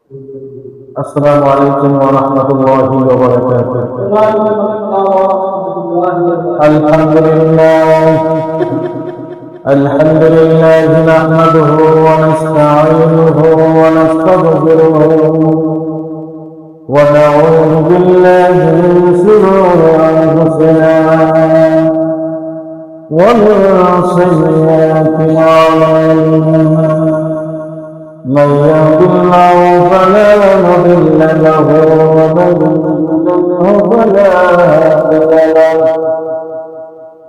السلام عليكم ورحمة الله وبركاته. الحمد لله نحمده ونستعينه ونستغفره ونعوذ بالله من شرور أنفسنا ومن سيئات أعمالنا، من يهد الله فلا مضل له ومن يضلل فلا هادي له،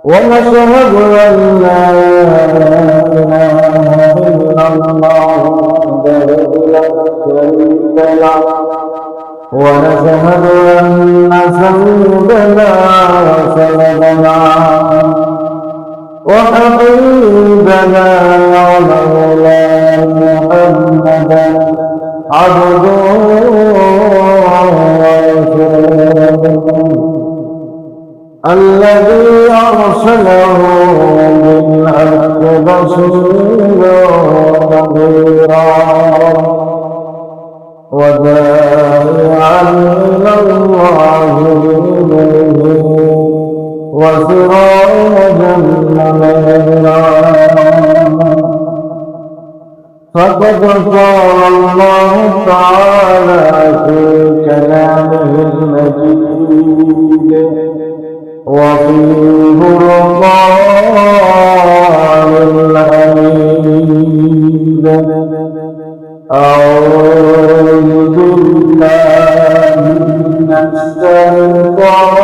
ونشهد أن لا إله إلا الله وحده لا شريك له، ونشهد أن سيدنا وسندنا وحبيبنا ومولانا محمدا عبده ورسوله الذي أرسله بالحق بشيرا ونذيرا وداعيا إلى الله بإذنه وسراجا منيرا. فقد قال الله تعالى في كلامه المجيد وفي فرقان الحميد. أعوذ بالله من الشيطان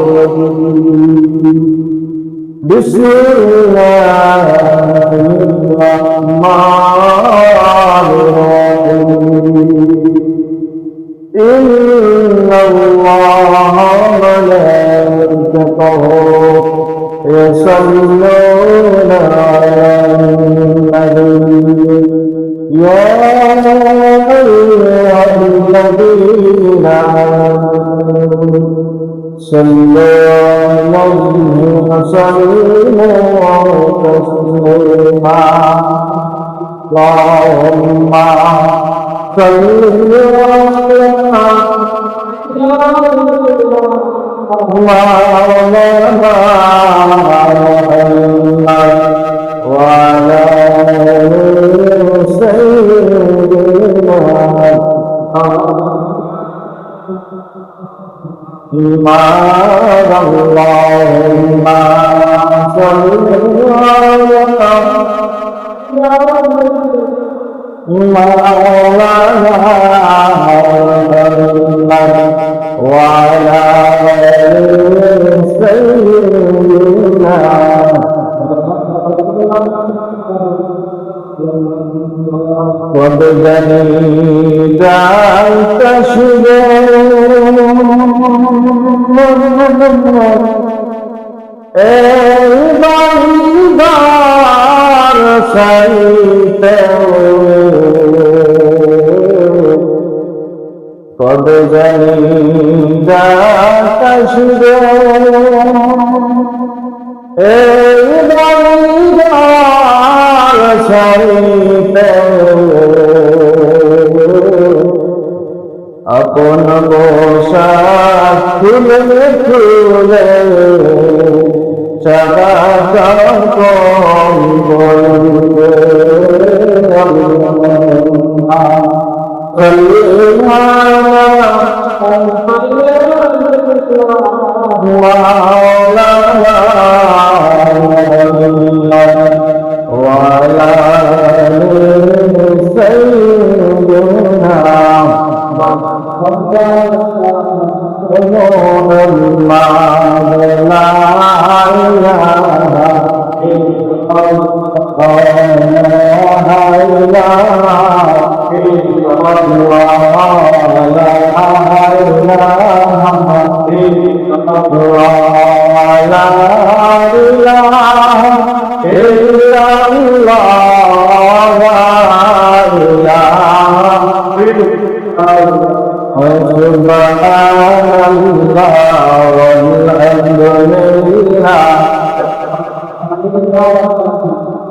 الرجيم. بسم الله الرحمن الرحيم. إن الله وملائكته يصلون على النبي يا أيها الذين آمنوا صلوا عليه وسلموا تسليما. اللهم صل وعلى سيدنا عباد اللهم صل وعلى سيدنا وبجني دعيت بعيدار سيته قد جنيد تشبه بعيدار سيته আপন বসাত ফুলে ফুলে চাঁদা কম বলবে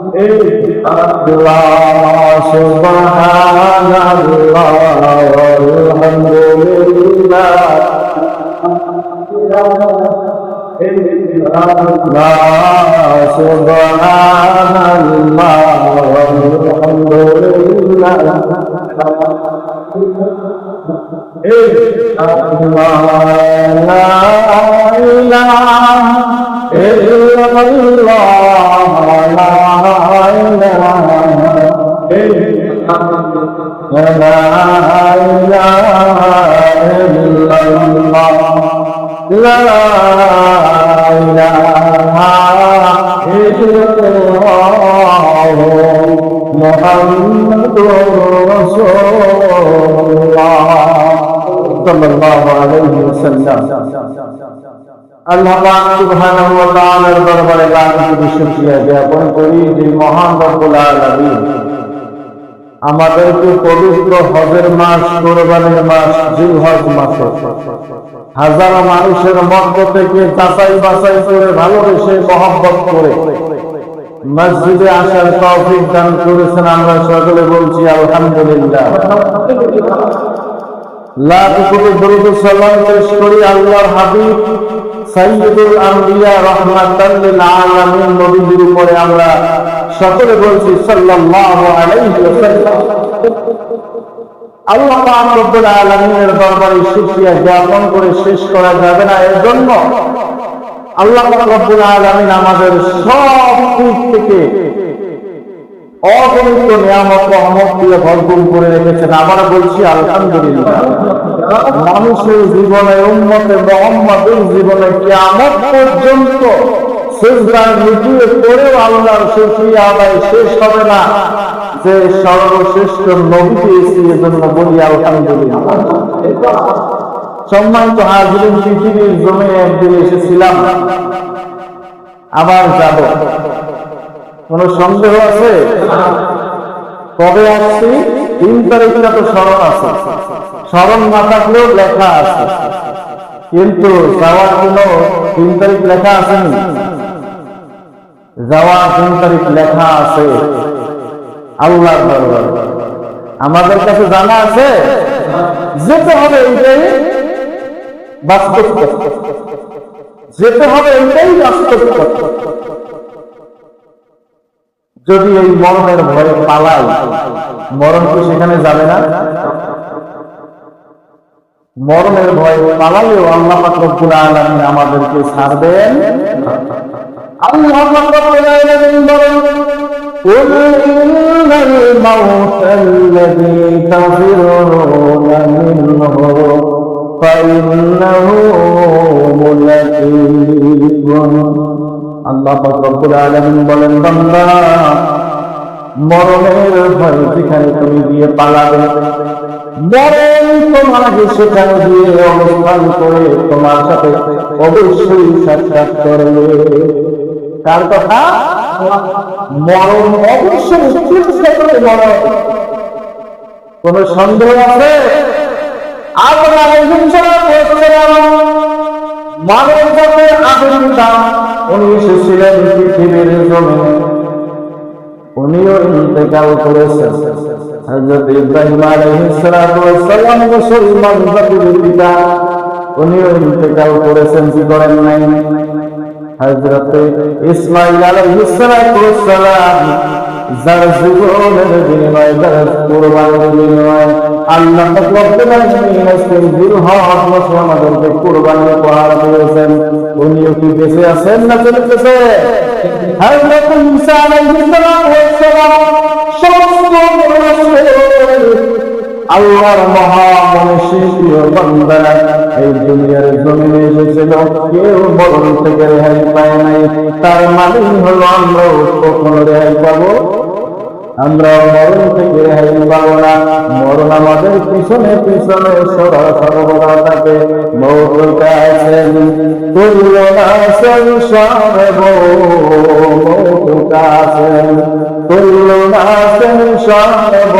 Allah subhanallah walhamdulillah Allah subhanallah walhamdulillah আল্লাহ সুবহানাহু ওয়া তাআলার দরবারে লাখ শুকরিয়া জ্ঞাপন করি যে মহান রব্বুল আলামিন আমাদেরকে পবিত্র হজের মাস, কুরবানির মাস, জিলহজ মাসে হাজারো মানুষের মধ্য থেকে যাচাই বাছাই করে ভালোবেসে মহব্বত করে মসজিদে আসার তৌফিক দান করেছেন। আমরা সকলে বলছি আলহামদুলিল্লাহ। লাখ কোটি দরুদ ও সালাম পেশ করি আল্লাহর হাবিব সাইয়্যিদুল আম্বিয়া রাহমাতাল লিল আলামিন নবীর উপরে। আমরা সকলে বলছি সাল্লাল্লাহু আলাইহি ওয়াসাল্লাম। আল্লাহ পাক রব্বুল আলামিনের দরবারে শুকরিয়া জ্ঞাপন করে শেষ করা যাবে না। এর জন্য আল্লাহ পাক রব্বুল আলামিন আমাদের সব দিক থেকে অগণিত নিয়ামত রহমত দিয়ে ভরপুর করে রেখেছেন। আমরা বলছি আলহামদুলিল্লাহ। মানুষের জীবনে, উম্মতে মুহাম্মাদের জীবনে কিয়ামত পর্যন্ত সিজদায় লুটিয়ে পড়েও আল্লাহর শুকরিয়া আদায় শেষ হবে না যে সর্বশ্রেষ্ঠ নবী পেয়েছি। এজন্য বলি আলহামদুলিল্লাহ। সম্মানিত হাজিরিন, পৃথিবীর জমিনে একদিন এসেছিলাম, আবার যাব। কোন সন্দেহ আছে? কবে আসছি? 3 তারিখটা তো স্মরণ আছে, স্মরণ না থাকলেও লেখা আছে, কিন্তু যাওয়ার কোনো 3 তারিখ লেখা আসেনি। যাওয়ার 3 তারিখ লেখা আছে আল্লাহর দরবারে। আমাদের কাছে জানা আছে যেতে হবে, এইটাই বাস্তব, যেতে হবে, এইটাই বাস্তব। যদি এই মরণের ভয়ে পালাই, মরণ কি সেখানে যাবে না? মরণের ভয়ে পালালেও আল্লাহ পাক রব্বুল আলামিন আমাদেরকে ছাড়বেন। আল্লাহ পাক রব্বুল আলামিন বলেন, قُلْ إِنَّ الْمَوْتَ الَّذِي تَفِرُّونَ مِنْهُ فَإِنَّهُ مُلَقِيكُمْ। আল্লাহ পাক রব্বুল আলামিন বলেন, বান্দা, মরণের ভয় যেখানে তুমি গিয়ে পালাবে, মরণ তোমাকে সেখানে গিয়ে অবস্থান করে তোমার সাথে অবশ্যই সাক্ষাৎ করবে। কার কথা? মরণ অবশ্যই মরণ। কোন সন্দেহ আছে? মানব জাতির আবির্ভাব, উনি এসেছিলেন পৃথিবীর জমিনে, উনিও ইন্তেকাল করেছেন। হযরত ইব্রাহিম আলাইহিস সালাতু ওয়াস সালাম মুসলমান জাতির পিতা, উনিও ইন্তেকাল করেছেন, কি করেন নাই? হযরত ইসমাঈল আলাইহিস সালাতু ওয়াস সালাম যার জীবনের বিনিময়ে, যার কুরবানির বিনিময়ে আল্লাহ পাক রব্বুল আলামিন আজকে জিলহজ মাসে আমাদেরকে কুরবানি উপহার দিয়েছেন। উনিও কি বেঁচে আছেন না চলে গেছে? হযরত ঈসা আলাইহিস সালাম সমস্ত আল্লাহর মহামনীষী প্রিয় বান্দা এই দুনিয়ার জমিনে এসেছিল, কেউ মরণ থেকে রেহাই পায় নাই। তার মানে হলো আমরাও কখনো রেহাই পাবো? আমরা মরণ থেকে রেহাই পাবো না। মরণ আমাদের পিছনে পিছনে সর্বদা থাকে। মৌতুকা আছেন তুল্য আছেন সর্ব, মৌতুকা আছেন তুল্য আছেন সর্ব,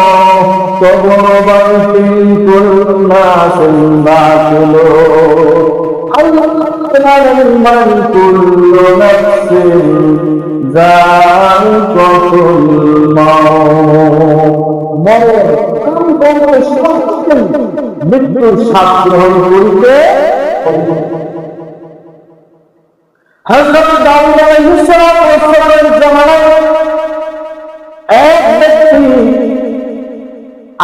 কবর বাড়তি তুল্য আছেন বাকুল। আল্লাহ তুল্য নাফসিন যায়কাতুল মরণ মৃত্যুর স্বাদ গ্রহণ করিতে হযরত দাউদ আলাইহিস সালামের জামানায় এক ব্যক্তি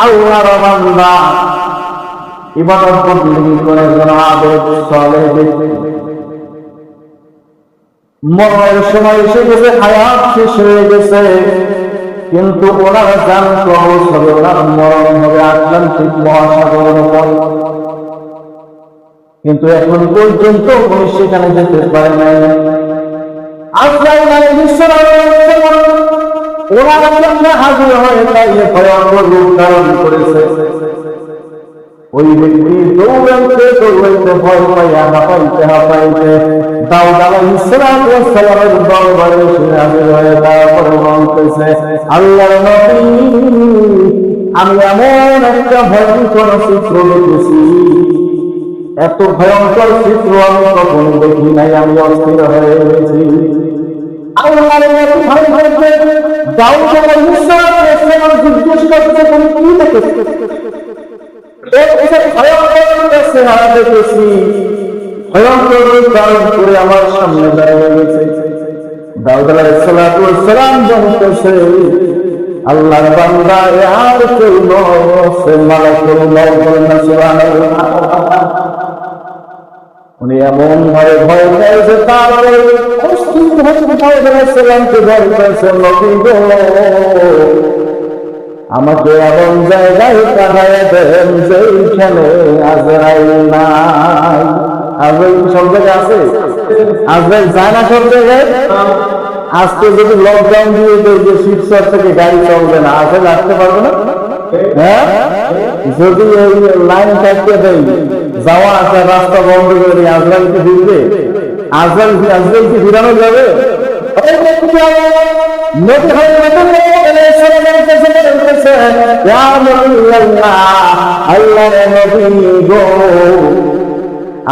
আল্লাহর বান্দা ইবাদত বন্দেগী করে আবেদ সালেহ ব্যক্তি মরণের সময় এসে গেছে, হায়াত শেষ হয়ে গেছে, কিন্তু ওনারা জান সহজ হবে, ওনার মরণ হবে আটলান্টিক মহাসাগরের উপর। কিন্তু এখন পর্যন্ত উনি সেখানে যেতে পারে নাই। আজরাইল আলাইহিস সালাম ওনার সামনে হাজির হয়ে দাঁড়িয়ে ভয়ঙ্কর রূপ ধারণ করেছে। ওই ব্যক্তি দৌড়াইতে দৌড়াইতে ভয় পাইয়া হাঁপাইতে দাউদ আলাইহিস সালামের দরবারে এসে হাজির হয়ে তারপরে বলতেছে, আল্লাহর নবী, আমি এমন একটা ভয়ঙ্কর চিত্র দেখেছি, এত ভয়ঙ্কর চিত্র আমি কখনো দেখি নাই, আমি অস্থির হয়ে গেছি। আল্লাহর নবী ভয় করতে দাউদ আলাইহিস সালাম জিজ্ঞেস করতে, তুমি কি দেখেছো? আমার সামনে দাঁড়িয়ে গেছে। দাউদ আলাইহিস সালাম বলতেছে, আল্লাহর বান্দা আর কেউ নয়, সে মালাকুল মউত। সুবহানাল্লাহ। উনি এমন ভাবে ভয় পেয়েছে, তারপরে আমাকে এমন জায়গায় পাঠায় দেন যেখানে আজরাইল নাই। আজরাইল সব জায়গায় আছে? আজরাইল যায় না সব জায়গায়? আজকে যদি লকডাউন দিয়ে দেয় যে শিবচর থেকে গাড়ি চলবে না, আজরাইল আসতে পারবে না? হ্যাঁ, যদি এই লাইন কাটতে দেয়, যাওয়া আসা রাস্তা বন্ধ করে দিয়ে আজরাইল কি ফিরবে? আজরাইল কি ফিরানো যাবে?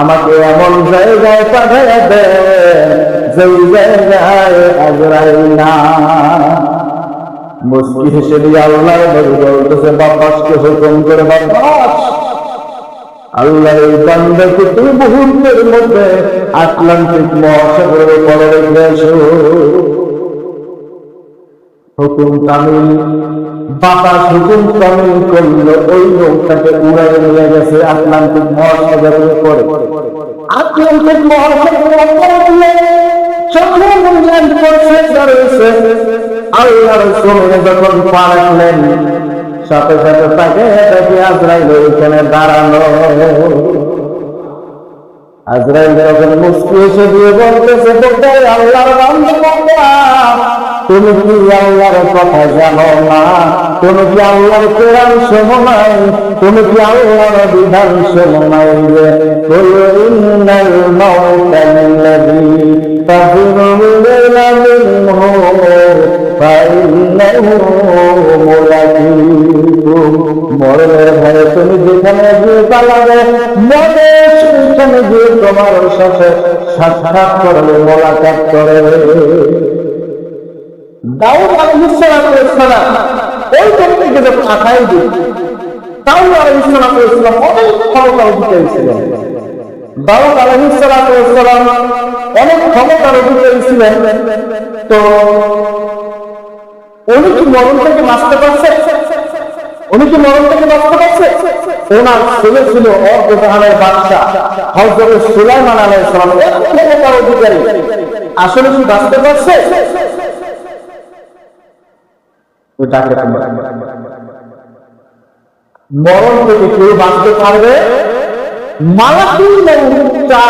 আমাকে এমন জায়গায় পাঠাইয়া দেন যেই জায়গায় আজরাইল না। মুস্কি হেসে দিয়ে আল্লাহর নবী বলতেছে, বাতাসকে হুকুম করে, বাতাস, আল্লাহর এই বান্দাকে তুমি মুহূর্তের মধ্যে আটলান্টিক মহাসাগরের উপরে রেখে এসো। হুকুম তামিল, বাতাস হুকুম তামিল করলো, ওই নৌকাকে উড়াই নিয়ে গেছে আটলান্টিক মহাসাগরের উপরে। আটলান্টিক মহাসাগরের আল্লাহর রাসূল যখন পা রাখলেন, সাথে সাথে তাকে দেখি আজরাইল ওইখানে দাঁড়ানো। আজরাইল যখন মুস্কি এসে দিয়ে বলতেছে, আল্লাহর বান্দা, তুমি কি আল্লাহর কথা জানো না? তুমি কি আল্লাহর কোরআন শোনো নাই? তুমি কি আল্লাহর বিধান শোনো নাই? কুল ইন্নাল মাউতাল্লাযী তাফিরুনা মিনহু ফাইন্নাহু মুলাকীকুম। মরণের ভয়ে তুমি যেখানে গিয়ে পালাবে, মরে সেখানে গিয়ে তোমার সাথে সাক্ষাৎ করবে, মোলাকাত করবে। দাউদ আলাইহিস সালাম ওই ব্যক্তিকে যখন আখাই দিল, দাউদ আলাইহিস সালাম অনেক ক্ষমতার অধিকারী ছিলেন। দাউদ আলাইহিস সালাম অনেক ক্ষমতার অধিকারী ছিলেন। তো উনি কি মরণ থেকে বাঁচতে পারছে? ওনার ছেলে ছিল অর্ধজাহানের বাদশা হযরত সুলাইমান আলাইহিস সালাম, ক্ষমতার অধিকারী। আসলে কি বাঁচতে পারছে? মরণ থেকে কেউ বাঁচতে পারবে? মালাকুল মউতটা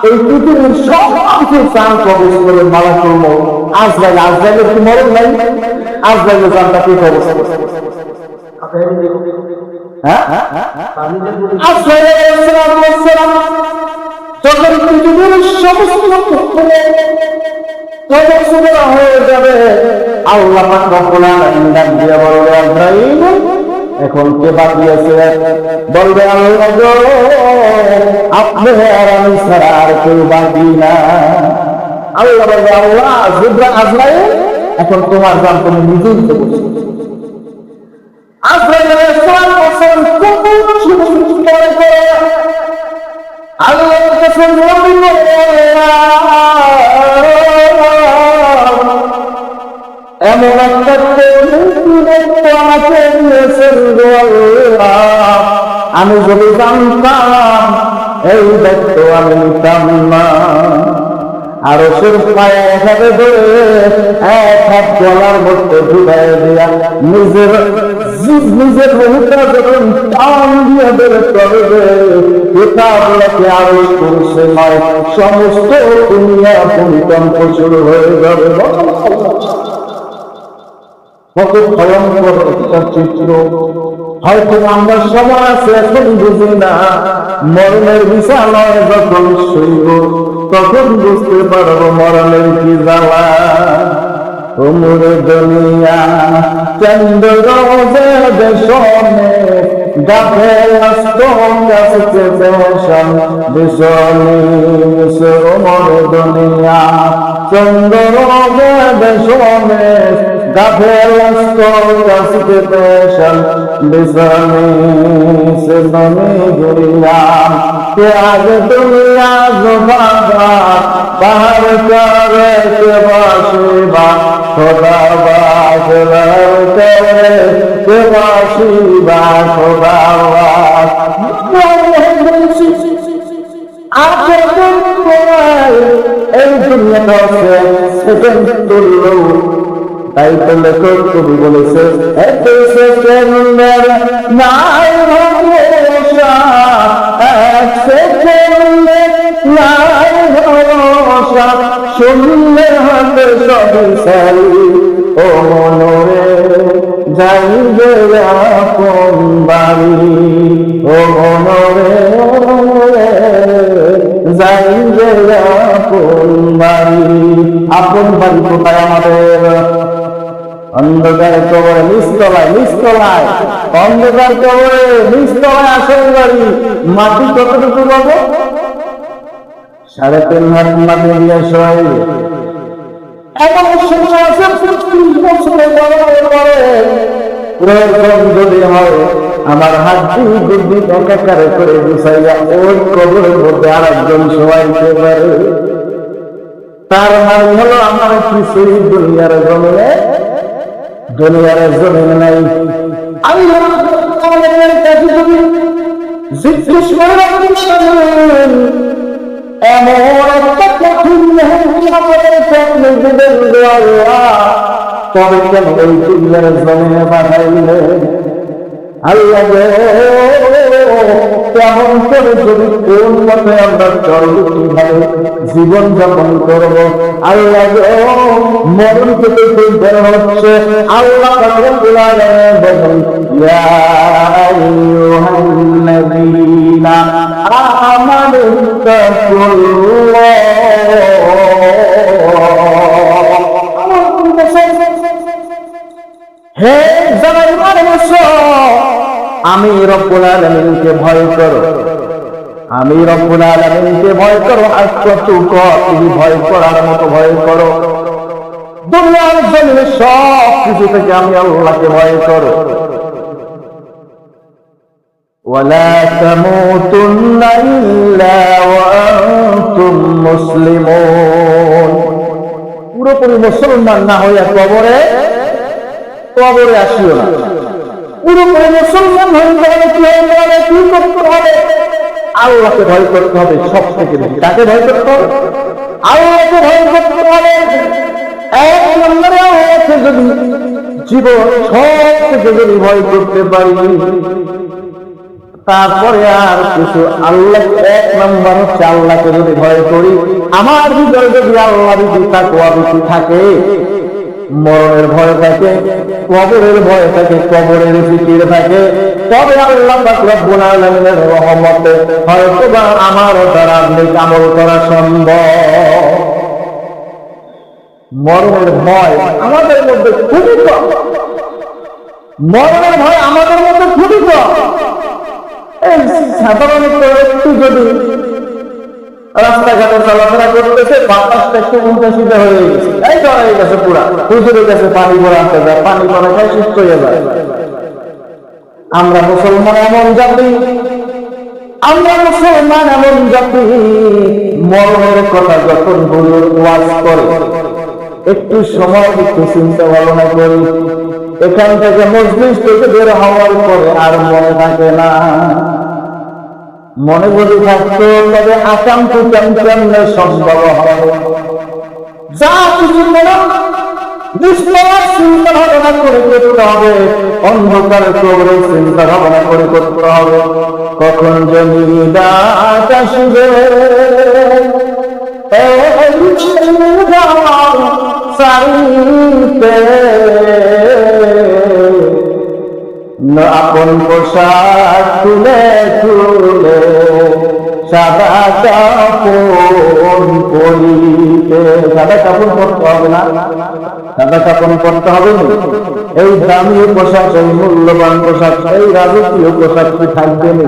এই পৃথিবীর সব কিছু প্রাণ প্রবেশ করে মালাকুল মউত আজরাইল। আজরাইলের কি মরণ নাই? আজরাইলের প্রাণটা কি প্রবেশ করে? আজরাইল আলাইহিস সালাম যখন পৃথিবীর সমস্ত হয়ে যাবে, আল্লাহ পাক রব্বুল আলামিন ডাক দিয়ে বলবে, আজরাইল এখন কে বাকি আছে? বলবে, আল্লাহ গো, আপনি আর আমি ছাড়া আর কেউ বাকি না। আল্লাহ বলে, আল্লাহ জিবরাইল আজরাইল এখন তোমার জান তুমি নিজেই তো বলছো। আজরাইল আলাইহিস সালাম বলেন কত সুন্দর করে আল্লাহর কাছে নবী এমন একটা আমাকে দিয়েছেন গো আল্লাহ, আমি যদি জানতাম এই দায়িত্ব আমি নিতাম না। আর ওসের পায়ে একসাথে ধরে এক হাত গলার মধ্যে ঢুকাই দিয়া নিজের রুহটা যখন টান দিয়ে বের করবে, এটা আল্লাহকে আরো করছে নয়, সমস্ত দুনিয়া ভূমিকম্প শুরু হয়ে যাবে। কত ভয়ঙ্কর একটা চিত্র! হয়তো আমরা সবাই আছে এখন বুঝি না, মরণের বিছানায় যখন শুইব তখন বুঝতে পারবো মরণের কি জ্বালা। উমর দুনিয়া চন্দ্র রোজে দেশনে গাফে আস্তম কাছে দেশন দেশনি উমর দুনিয়া চন্দ্র রোজে দেশনে গাফে আস্তম কাছে দেশন দেশনি সুননি দুনিয়া কে আগে দুনিয়া জবাবা বাহার করে কে বাসিবা খোদা বাস করে কে বাসিবা খোদা বাস। এই দুনিয়াটা হচ্ছে সেকেন্ড তুল্য, তাই তো লেখক কবি বলেছে এক সেকেন্ডের নাই ভরসা, এক সেকেন্ডের নাই ভরসা, শুনলে হাতে সবই সারি ও মনরে যাইবে আপন বাড়ি, ও মনরে যাইবে আপন বাড়ি। আপন বাড়ি কোথায় আমাদের? অন্ধকার কবরে নিচতলায়, নিচতলায় অন্ধকার কবরে নিচতলায় আসল বাড়ি। মাটি কতটুকু পাবো? 3.5 হাত মাটি দিয়ে সবাই এমন সময় আছে 25 বছরের প্রয়োজন যদি হয় আমার হাড্ডি বুদ্ধি একাকার করে গুছাইয়া ওই কবরের মধ্যে আর একজন সবাইতে পারে। তার মানে হলো আমার কিছুই দুনিয়ার জমিনে নাই। আমি জিজ্ঞেস করলাম এমন একটা কঠিন তবে কেন ওই দুনিয়ার জমিনে বানাইলেন? আল্লাহ কেমন করে যদি কোন মতে আমরা চলব, কিভাবে জীবন যাপন করব? আল্লাহ মরণ থেকে বের হচ্ছে আল্লাহ রাব্বুল আলামিন ইয়া আইয়ুহান্নাযীনা আমানু তাকুল্লাহ। হে জানাই মানুষ, আমি রব্বুল আলামিনকে ভয় করো, আমি রব্বুল আলামিনকে ভয় করো। আর কতটুকু তুমি ভয় করার মতো ভয় করো? দুনিয়ার জমিনে সব কিছু থেকে আমি আল্লাহকে ভয় করো। ওয়ালা তামুতুন্না ইল্লা ওয়া আনতুম মুসলিমুন। পুরোপুরি মুসলমান না হইয়া কবরে আসিও না। পুরোপুরি মুসলমান হইতে হলে কি হইতে হবে? কি করতে হবে? আল্লাহকে ভয় করতে হবে সব থেকে বেশি। কাকে ভয় করতে হবে? আল্লাহকে ভয় করতে হবে। এক নম্বরে হয়েছে যদি জীবন সব থেকে যদি ভয় করতে পারি, তারপরে আর কিছু আল্লাহ। এক নম্বর হচ্ছে আল্লাহকে যদি ভয় করি, আমার ভিতরে যদি আল্লাহ ভীতি তাকওয়া ভীতি থাকে, মরণের ভয় থাকে, কবরের ভয় থাকে, কবরের ফিকির থাকে, তবে আল্লাহ পাক রব্বুল আলামিনের রহমতে হয়তোবা আমার দ্বারা নেক আমল করা সম্ভব। মরণের ভয় আমাদের মধ্যে খুবই কম, মরণের ভয় আমাদের মধ্যে খুবই কম। সাধারণত একটু যদি রাস্তাঘাটে চলাফেরা করতেছে, বাতাসটা একটু উল্টা সিধা হয়ে গেছে, এই তো হয়ে গেছে পুরা হুজুরের কাছে পানি ভরা আনতে যায়, পানি ভরা খায় সুস্থ হয়ে যায়। আমরা মুসলমান এমন জাতি, আমরা মুসলমান এমন জাতি, মরণের কথা যখন হুজুর ওয়াজ করে একটু সময় একটু চিন্তা ভাবনা করি, এখান থেকে মজলিস থেকে বের হওয়ার পরে আর মনে থাকে না। মনে যদি থাকতো তবে আকাম তো কেমনে সম্ভব হবে। যা কিছু চিন্তা ভাবনা করে করতে হবে, অন্ধকার কবরে চিন্তা ভাবনা করে করতে হবে। কখন জমি ডাক আসবে, আপন পোশাক তুলে তুলে সাদা কাপড় পরিতে, সাদা কাপড় পরতে হবে না, সাদা কাপড় পরতে হবে না। এই দামি পোশাক, এই মূল্যবান পোশাক, এই রাজকীয় পোশাক কি থাকবে না?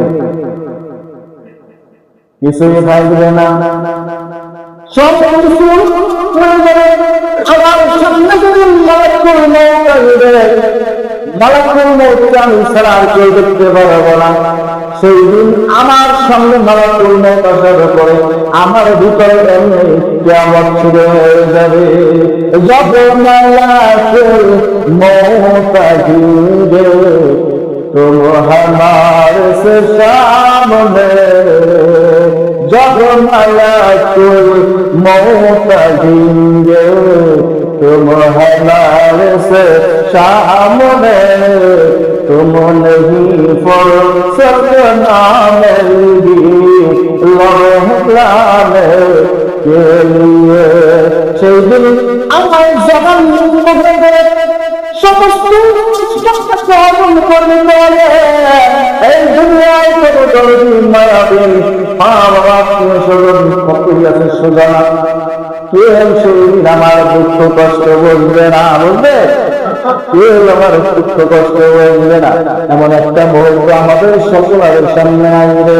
কিছুই থাকবে না। সব কিছু আমি ছাড়া আর কেউ দেখতে পারবো না। সেই দিন আমার সামনে মালাকুল মউত আসার পরে আমার ভিতরে কিয়ামত শুরু হয়ে যাবে। যখন মালাকুল মউত আসবে তুম হামারে সামনে, যখন মালাকুল মউত আসবে तुम हमारे से सामने, तुम नहीं फुर्सत ना मिलेगी लम्हे के लिए। সেই দিন আমার জবান সমস্ত স্মরণ করবে বলে এই দুনিয়ায় কত দরদি মায়াবী মা বাবা স্বজন কতই আছে সোজানা, কেউ সেদিন আমার দুঃখ কষ্ট বলবে না, বলবে কেউ আমার দুঃখ কষ্ট বলবে না। এমন একটা মুহূর্ত আমাদের সকলের সামনে আসবে।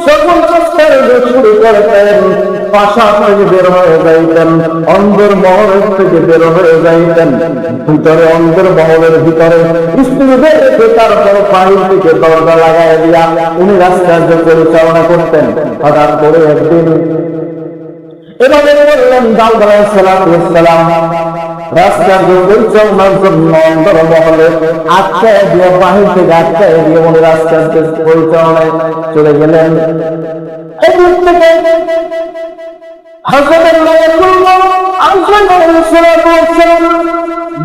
সকল কষ্টের শুরু করতেন, পাশা থেকে বের হয়ে যাইতেন, অন্দর মহলের থেকে বের হয়ে যাইতেন, ভিতরে অন্দর মহলের ভিতরে স্ত্রীদেরকে তারপর বাহির থেকে দরজা লাগাই দিয়া উনি রাজকার্য পরিচালনা করতেন। হঠাৎ করে একদিন এভাবে বললেন দাউদ আলাইহিস সালাম রাজকার্য পরিচালনার জন্য অন্দর মহলে আটকায় দিয়ে বাহির থেকে আটকায় দিয়ে উনি রাজকার্য পরিচালনায় চলে গেলেন। এদিক থেকে হযরত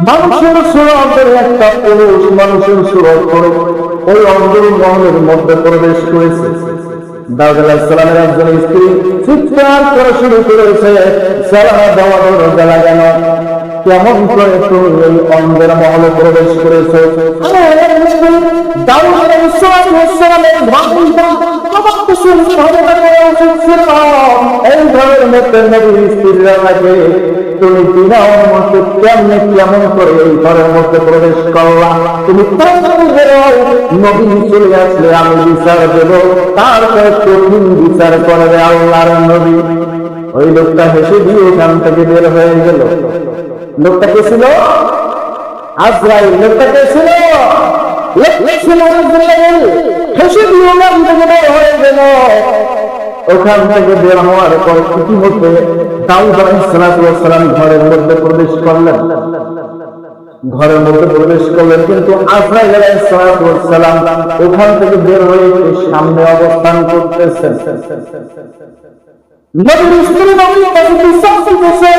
মানুষের সুরতের একটা পুরুষ মানুষের সুরত করে ওই অন্দর মহলের মধ্যে প্রবেশ করেছে। দাউদ আলাইহিস সালামের একজন স্ত্রী চিৎকার করে শুরু করেছে, সালাম দেওয়া দরজা লাগানো, কেমন করে তুমি এই অন্ধের মহলে প্রবেশ করেছো? দাউদ আলাইহিস সালামের এই ঘরের মধ্যে নবীর স্ত্রীরা লাগে, তুমি বিনা অনুমতি কেমনে কেমন করে এই ঘরের মধ্যে প্রবেশ করলা? তুমি নবী চলে আসলে আমি বিচার দেব, তারপরে কঠিন বিচার করবে আল্লাহর নবী। ওই লোকটা হেসে দিয়ে ওখান থেকে বের হয়ে গেল। লোকটা কে ছিল? আজরাইল। লোকটা কে ছিল? হেসে দিয়ে ওখান থেকে বের হয়ে গেল। ওখান থেকে বের হওয়ার পর ইতিমধ্যে দাউদ আলাইহিস সালাম ঘরের মধ্যে প্রবেশ করলেন। ঘরের মধ্যে প্রবেশ করলেন, কিন্তু আজরাইল আলাইহিস সালাম ওখান থেকে বের হয়ে সামনে অবস্থান করতেছেন। নবীর স্ত্রী নবীর কাছে বিশ্বাস করতেছে,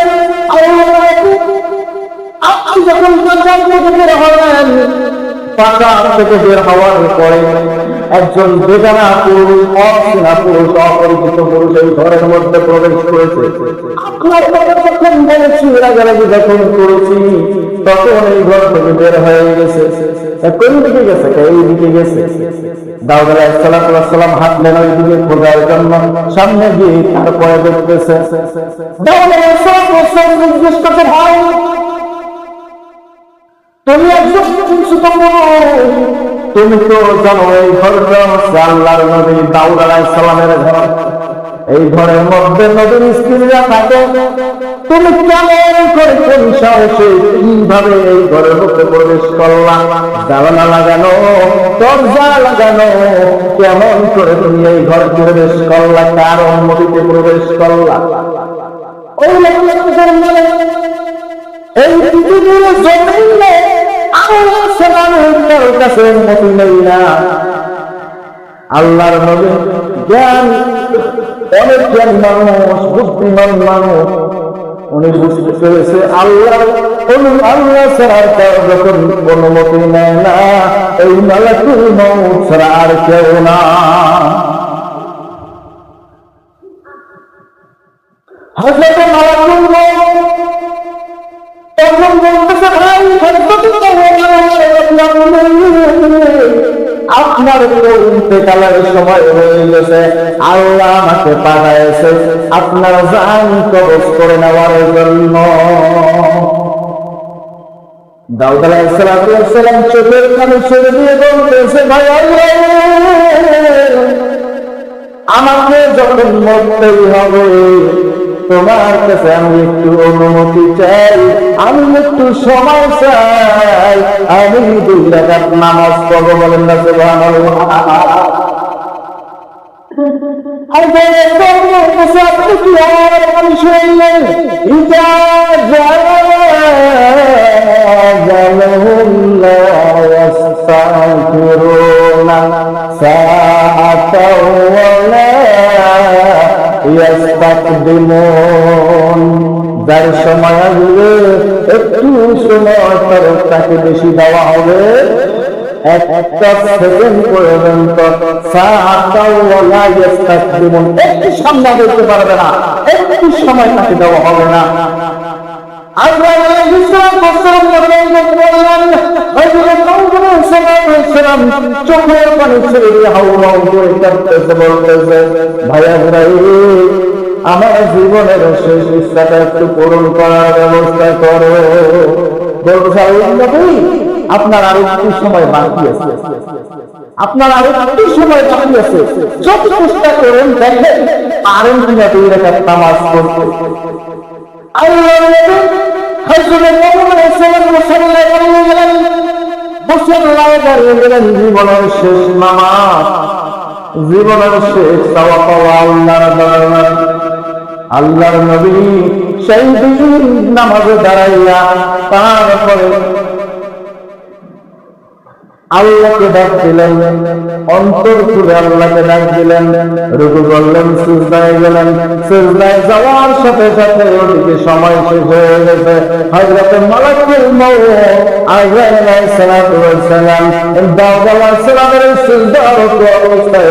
আপনি যখন দরজা থেকে বের হলেন, পাকা থেকে বের হওয়ার পরে একজন বেগানা পুরুষ, অচেনা পুরুষ, অপরিচিত পুরুষ এই ঘরের মধ্যে প্রবেশ করেছে। আপনার যখন বলেছি রাগারাগি যখন করেছি তখন এই ঘর থেকে বের হয়ে গেছে। কোন দিকে গেছে? এই দিকে গেছে। দাউদ আলাইহিস সালাম হাঁটলেন ওই দিকে খোঁজার জন্য, সামনে গিয়ে তারপরে দেখতেছে দাউদ আলাইহিস সালাম জিজ্ঞেস করতে, ভাই তুমি একজন ছোট মানুষ, তুমি তো জানো এই ঘরটা হচ্ছে আল্লাহর নবী দাউদ আলাইহিস সালামের ঘর। এই ঘরের মধ্যে নবীর স্ত্রীরা থাকে। তুমি কেমন করে কোন সাহসে কিভাবে এই ঘরের মধ্যে প্রবেশ করলা? জানালা লাগানো, দরজা লাগানো, কেমন করে তুমি এই ঘরে প্রবেশ করলা? কার অনুমতিতে প্রবেশ করলা? ওই এই পৃথিবীর জমিনে আল্লাহ সালামের কাছে অনুমতি নেই না। আল্লাহর নবী জ্ঞান, অনেক জ্ঞান মানুষ, বুদ্ধিমান মানুষ, উনি বুঝতে পেরেছে আল্লাহ ছাড়ার কার যখন অনুমতি নেয় না, এই মালাকুল মউত ছাড়া আর কেউ না। হযরত মালাকুল মউত তখন বলতেছে, ভাই আপনার ইন্তেকালের সময় হয়ে গেছে, আল্লাহ আমাকে পাঠাইছে আপনার জান কবজ করে নেওয়ার জন্য। দাউদ আলাইহিস সালাম চোখের পানি ছেড়ে দিয়ে বলতেছে, ভাই আল্লাহ, আমাকে যখন মরতেই হবে, তোমার কাছে আমি একটু অনুমতি চাই, আমি একটু সময় চাই, আমি 2 রাকাত নামাজ পড়ব। বলেন না সুবহানাল্লাহ। আপনি কি আর মানুষ হইলেন? যার সময় আসবে একটু সময় তাকে বেশি দেওয়া হবে, একটা সেকেন্ড পর্যন্ত একটু সামনে দেখতে পারবে না, একটু সময় তাকে দেওয়া হবে না। চোখের পানি ছেড়ে দিয়ে হাউ করে কাঁদতেছে, বলতেছে, ভাইয়া ভাই, আমার জীবনের শেষ ইচ্ছাটা একটু পূরণ করার ব্যবস্থা করো। বলছে, আপনার আরো একটু সময় বাকি আছে, আপনার আরো একটু সময় বাকি আছে, যত চেষ্টা করেন দেখেন পারেন কিনা 2 রাকাত নামাজ পড়তে। আল্লাহ জীবনের শেষ নামাজ, জীবনের শেষ চাওয়া পাওয়া আল্লাহর দরবারে। আল্লাহর নবী সেই দিন নামাজে দাঁড়াইয়া তারপরে আল্লাহকে ডাক দিলেন, অন্তর খুলে আল্লাহকে ডাক দিলেন, রুকু করলেন, সিজদায় গেলেন। সিজদায় যাওয়ার সাথে সাথে ওদিকে সময় শেষ হয়ে গেছে। হযরত মালাকুল মউত আযরাইল আলাইহিস সালাতু ওয়াস সালাম দাউদ আলাইহিস সালামের সিজদারত অবস্থায়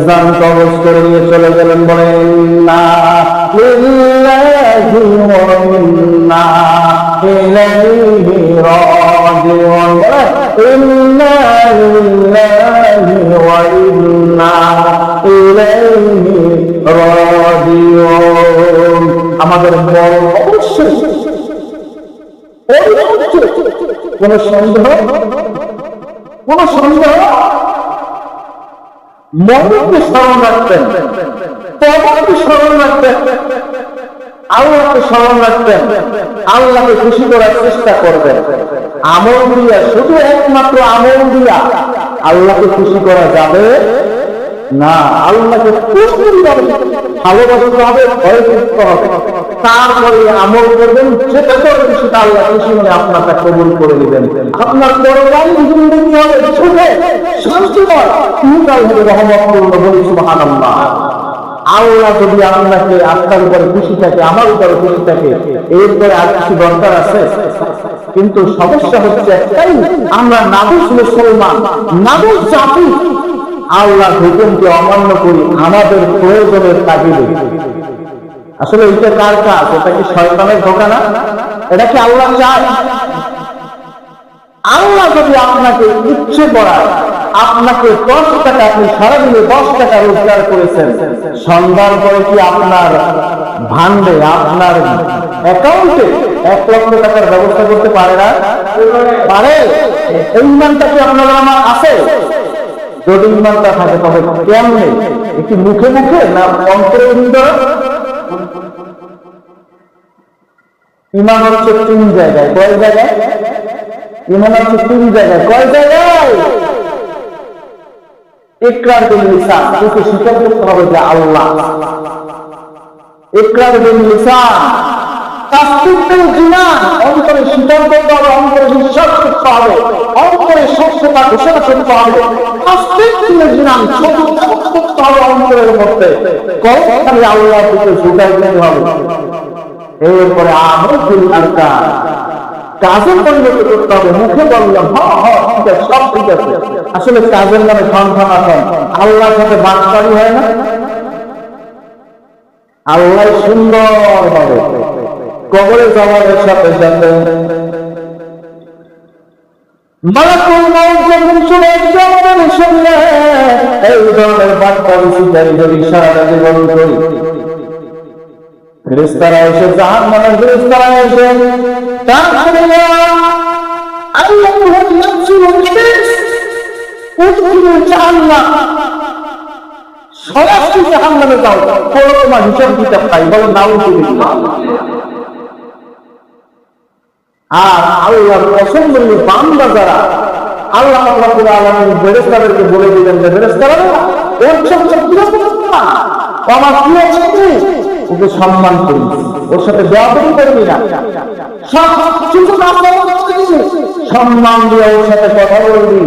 জান কবজ করে নিয়ে চলে গেলেন। বলেন, ইন্না লিল্লাহি ওয়া ইন্না ইলাইহি রাজিউন। ইন্না লিল্লাহি ওয়া ইন্না ইলাইহি রাজিউন। আমাদের বড় অবশ্যই কোন সন্দেহ মনকে স্মরণ রাখতেন, তবকে স্মরণ রাখতেন, আল্লাহকে স্মরণ রাখতেন, আল্লাহকে খুশি করার চেষ্টা করবেন। আমল দিয়া, শুধু একমাত্র আমল দিয়া আল্লাহকে খুশি করা যাবে না। আল্লাহকে ভালোবাসতে হবে, ভয় করতে হবে, তারপরে আমল করবেন। যেটা করবেন সেটা আল্লাহ খুশি হলে আপনাকে কবুল করে দিবেন। আপনার পরকালীন জিন্দেগি হবে ছোট, শান্তিময়, ইহকাল হবে রহমতপূর্ণ। বলি সুবহানাল্লাহ। আল্লাহ যদি আপনাকে আপনার উপরে খুশি থাকে, আমার উপরে খুশি থাকে, এরপরে আর কিছু দরকার আছে? কিন্তু সমস্যা হচ্ছে একটাই, আমরা নাদুস মুসলমান, নাদুস জাতি, আল্লাহ হুকুমকে অমান্য করি আমাদের প্রয়োজনের তাগিদে। আসলে এটা কার কাজ? এটা কি শয়তানের ধোঁকা না? এটা কি আল্লাহ চায়? আল্লাহ যদি আপনাকে ইচ্ছে করায়, আপনাকে 10 টাকা, আপনি সারাদিনে 10 টাকা রোজগার করেছেন, সন্ধ্যার পরে কি আপনার ভান্ডে, আপনার অ্যাকাউন্টে 1 লক্ষ টাকার ব্যবস্থা করতে পারে না? পারে। এই ইমানটা কি আপনার আমার আছে? যদি ইমানটা থাকে তবে কেমনে? একটি মুখে মুখে না অন্তরের ভিতরে? ইমান হচ্ছে 3 জায়গায়। কয় জায়গায়? ইমান হচ্ছে 3 জায়গায়। কয় জায়গায়? ইকরার বিল লিসান, মুখে স্বীকার করতে হবে যে আল্লাহ। ইকরার বিল লিসান, তাসদীক বিল জিনান, অন্তরে স্বীকার করতে হবে, অন্তরে বিশ্বাস করতে হবে, অন্তরে সত্যতা ঘোষণা করতে হবে। তাসদীক বিল জিনান, সত্যতা করতে হবে অন্তরের মধ্যে। কলবখালি আল্লাহর দিকে ঝুঁকাই দিতে হবে। এরপরে আমল বিল আরকান, কাজের পরিণত করতে হবে। মুখে বললাম ঠিক আছে, সব ঠিক আছে, আসলে কাজের নামে সন্ধান আছেন। আল্লাহর সাথে বাটপারি হয় না? আল্লাহ সুন্দর হবে কবরে যাওয়ার সাথে সাথে মালাকুল মউত যখন চলে আসবে শুনলে এই ধরনের বাটপারি শিকারী যদি সারা জীবন করি, ফেরেশতারা এসে জাহান্নামের ফেরেশতারা এসে তারপরে আল্লাহু নাফসুল কিবিস উদখিলু জাহান্নাম, সরাসরি জাহান্নামে যাও, কোনো তোমার হিসাব কিতাব নাই। বলো নাউযুবিল্লাহ। আর আল্লাহর পছন্দনীয় বান্দা যারা, আল্লাহ রাব্বুল আলামিন ফেরেশতাদেরকে বলে দিলেন যে ফেরেশতারা ওর সবচেয়ে প্রিয় ফেরেশতা, আমার প্রিয় ছেলে, ওকে সম্মান করিস, ওর সাথে বেয়াদবি করবি না, সম্মান দিয়ে ওর সাথে কথা বলবি,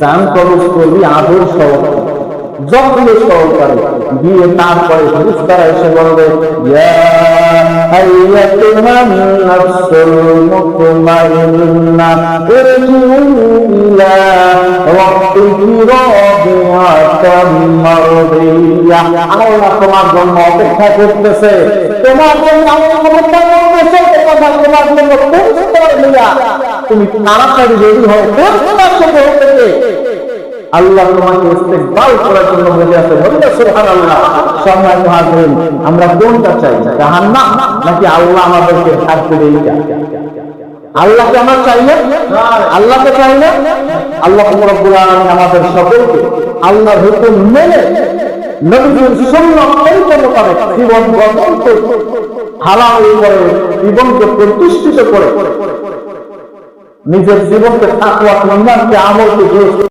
জান খরচ করবি, আদর সহকারে, যত্ন সহকারে দিয়ে তারপরে ফেরেশতারা এসে বলবে ইয়া আইয়াতুহান নাফসুল মুতমাইন্নাহ ইরজিউ ইলা রাব্বিকি রাদিয়াতাম মারদিয়া। আল্লাহ তোমার জন্য অপেক্ষা করতেছে, তোমার জন্য অপেক্ষা করতেছে, তোমার জন্য প্রস্তুত নিয়া তুমি তাড়াতাড়ি রেডি হও, প্রস্তুত হতে আল্লাহ তোমাকে ইস্তেকবাল করার জন্য বলে আছে। বললে সুবহানাল্লাহ। সম্মানিত হাজিরিন, আমরা কোনটা চাই? জাহান্নাম নাকি আল্লাহ আমাদেরকে শাস্তি দেয়? আল্লাহকে আমরা চাই না? আল্লাহকে চাই না? আল্লাহ রাব্বুল আলামিন আমাদের সকলকে আল্লাহর হুকুম মেনে নবীর সুন্নাত পরিপূর্ণ করে জীবন গঠন করে, হালাল করে জীবনকে প্রতিষ্ঠিত করে, নিজের জীবনকে তাকওয়া, ঈমানকে, আমলকে